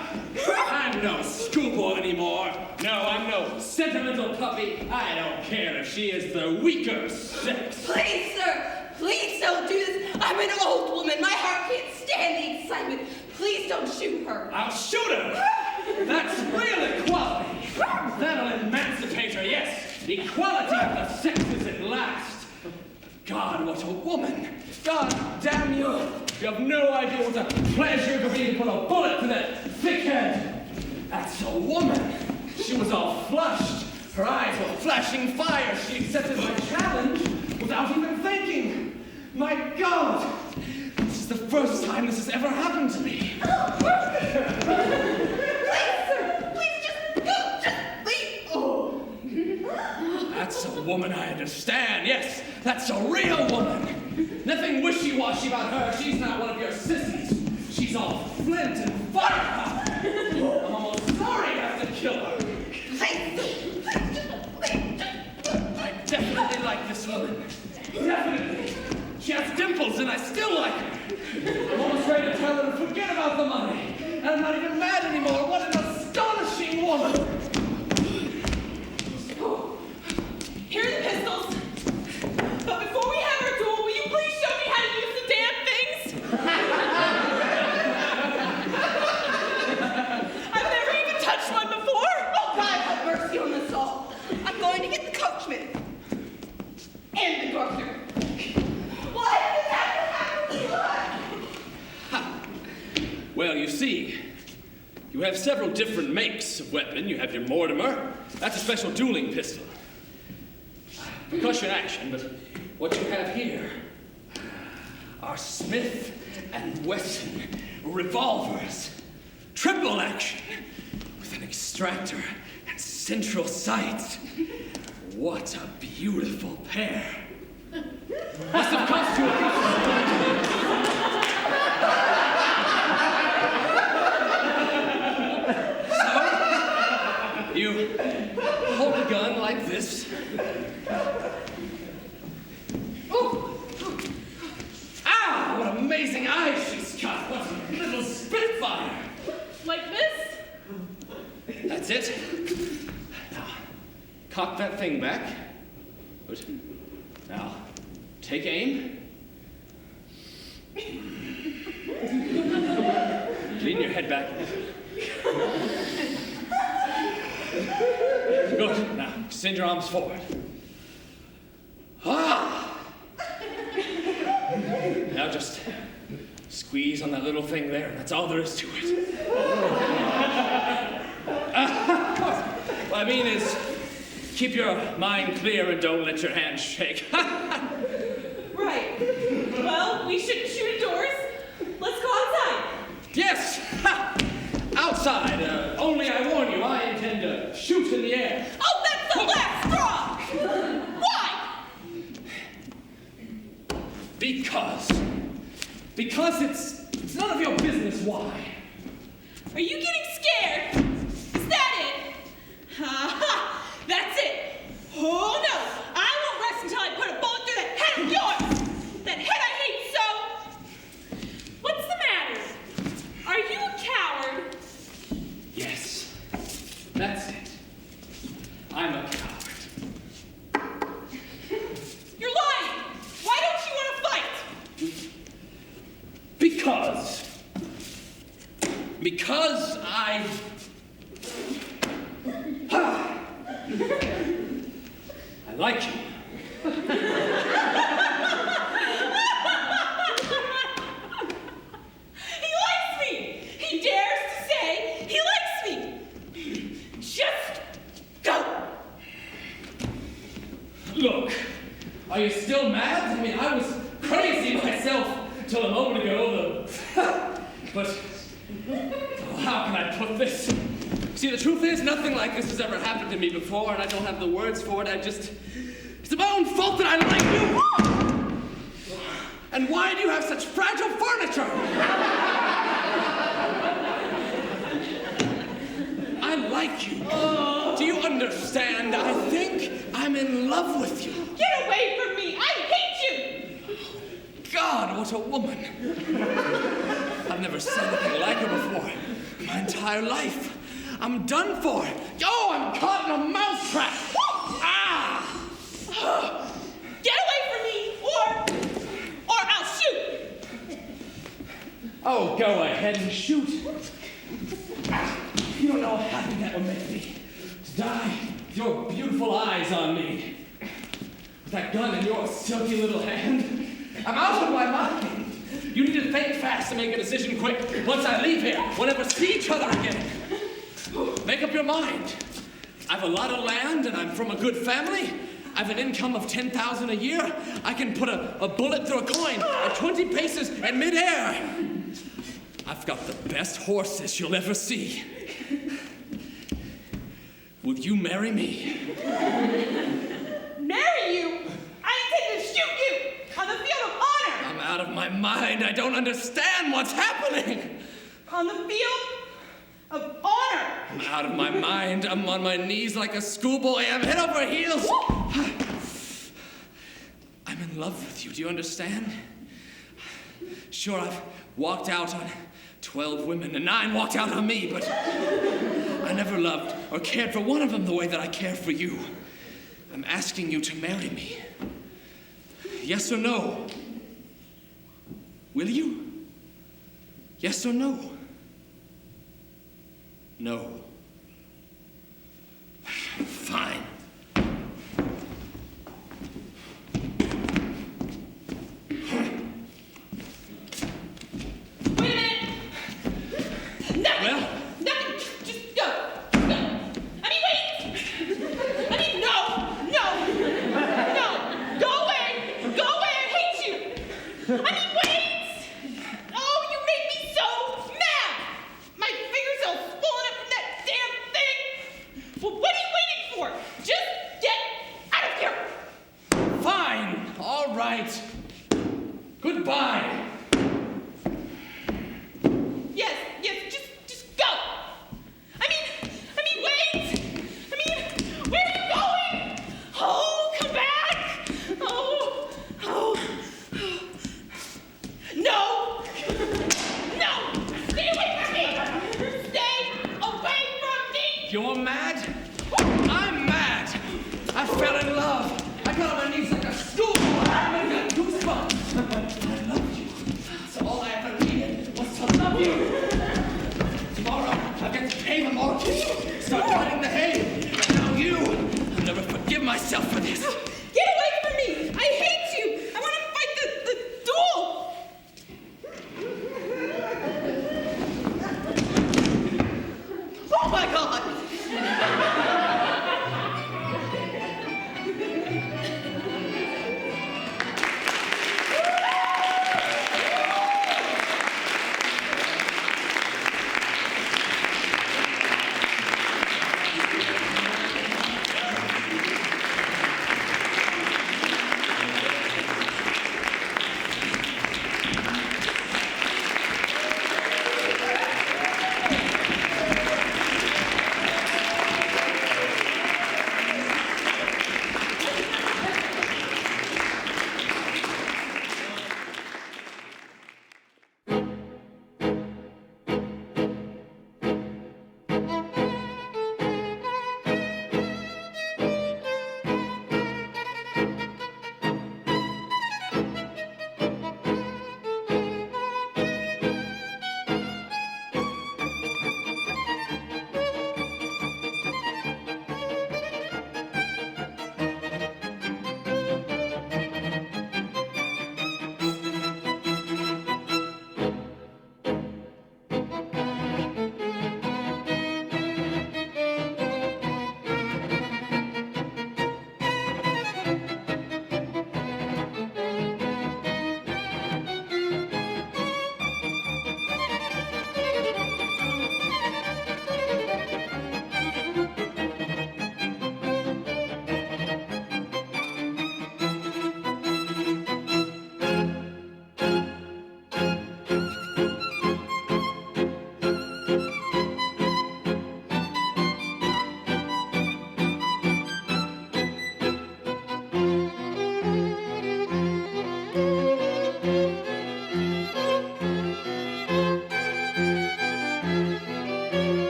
I'm no schoolboy anymore. No, I'm no sentimental puppy. I don't care if she is the weaker sex. Please, sir! Please don't do this! I'm an old woman. My heart can't stand the excitement. Please don't shoot her. I'll shoot her. That's real equality. That'll emancipate her, yes. Equality of the sexes at last. God, what a woman. God damn you. You have no idea what a pleasure it would be to put a bullet to that thick head. That's a woman. She was all flushed. Her eyes were flashing fire. She accepted my challenge without even thinking. My God. This is the first time this has ever happened to me. Please, sir! Please just go! Just leave! Oh. That's a woman I understand. Yes, that's a real woman. Nothing wishy-washy about her. She's not one of your sissies. She's all flint and firepower. I'm almost sorry to have to kill her. I definitely like this woman. Definitely. She has dimples and I still like her. I'm almost ready to tell her to forget about the money. And I'm not even mad anymore. What an astonishing woman. Here are the pistols. But before we have our duel, will you please show me how to use the damn things? I've never even touched one before. Oh, God, have mercy on us all. I'm going to get the coachman. And the doctor. Why did that happen? Well, you see, you have several different makes of weapon. You have your Mortimer. That's a special dueling pistol. Percussion action, but what you have here are Smith and Wesson revolvers. Triple action with an extractor and central sights. What a beautiful pair. Must have cost you So, you hold a gun like this. Oh! Ah, what amazing eyes she's got! What a little spitfire! Like this? That's it. Now, cock that thing back. Good. Now, take aim. Lean your head back. Good. Now, extend your arms forward. Ah! Now just squeeze on that little thing there. That's all there is to it. What I mean is, keep your mind clear and don't let your hands shake. Right. Well, we shouldn't shoot indoors. Let's go outside. Yes! Ha! Outside. Only I warn you, I intend to shoot in the air. Oh, that's the last straw! Why? Because it's none of your business why. Are you getting scared? Is that it? Ha! That's it. Oh no! I won't rest until I put a bullet through that head of yours! That head I hate so! What's the matter? Are you a coward? Yes. That's it. I'm a coward. You're lying! Why don't you want to fight? Because I... I like you. He likes me! He dares to say he likes me! Just go! Look, are you still mad? I mean, I was crazy myself till a moment ago. But how can I put this? See, the truth is, nothing like this has ever happened to me before, and I don't have the words for it. It's my own fault that I like you. And why do you have such fragile furniture? I like you. Do you understand? I think I'm in love with you. Get away from me! I hate you! God, what a woman. I've never seen anything like her before. My entire life. I'm done for. Oh, I'm caught in a mousetrap. Ah! Get away from me, or I'll shoot! Oh, go ahead and shoot. You don't know how happy that would make me. To die with your beautiful eyes on me. With that gun in your silky little hand. I'm out of my mind. You need to think fast and make a decision quick. Once I leave here, we'll never see each other again. Make up your mind. I have a lot of land and I'm from a good family. I have an income of $10,000 a year. I can put a bullet through a coin at 20 paces in midair. I've got the best horses you'll ever see. Will you marry me? Marry you? I intend to shoot you on the field of honor! I'm out of my mind. I don't understand what's happening. On the field of honor! I'm out of my mind. I'm on my knees like a schoolboy. I'm head over heels. I'm in love with you. Do you understand? Sure, I've walked out on 12 women and 9 walked out on me, but I never loved or cared for one of them the way that I care for you. I'm asking you to marry me. Yes or no? Will you? Yes or no? No. Fine. Wait a minute! Nothing! Well? Nothing! Just go! Go! I mean, wait! I mean, no! No! No! Go away! Go away! I hate you! I mean, wait! Oh, you make me so mad! My fingers all swollen up from that damn thing! Well, what are you waiting for? Just get out of here! Fine. All right. Goodbye. Yes, just go! I mean, wait! I mean, where are you going? Oh, come back! Oh. No! No! Stay away from me! Stay away from me! You're mad? I'm mad. I fell in love. I got on my knees like a schoolboy. I got goosebumps. I love you. That's all I ever needed was to love you. myself for this.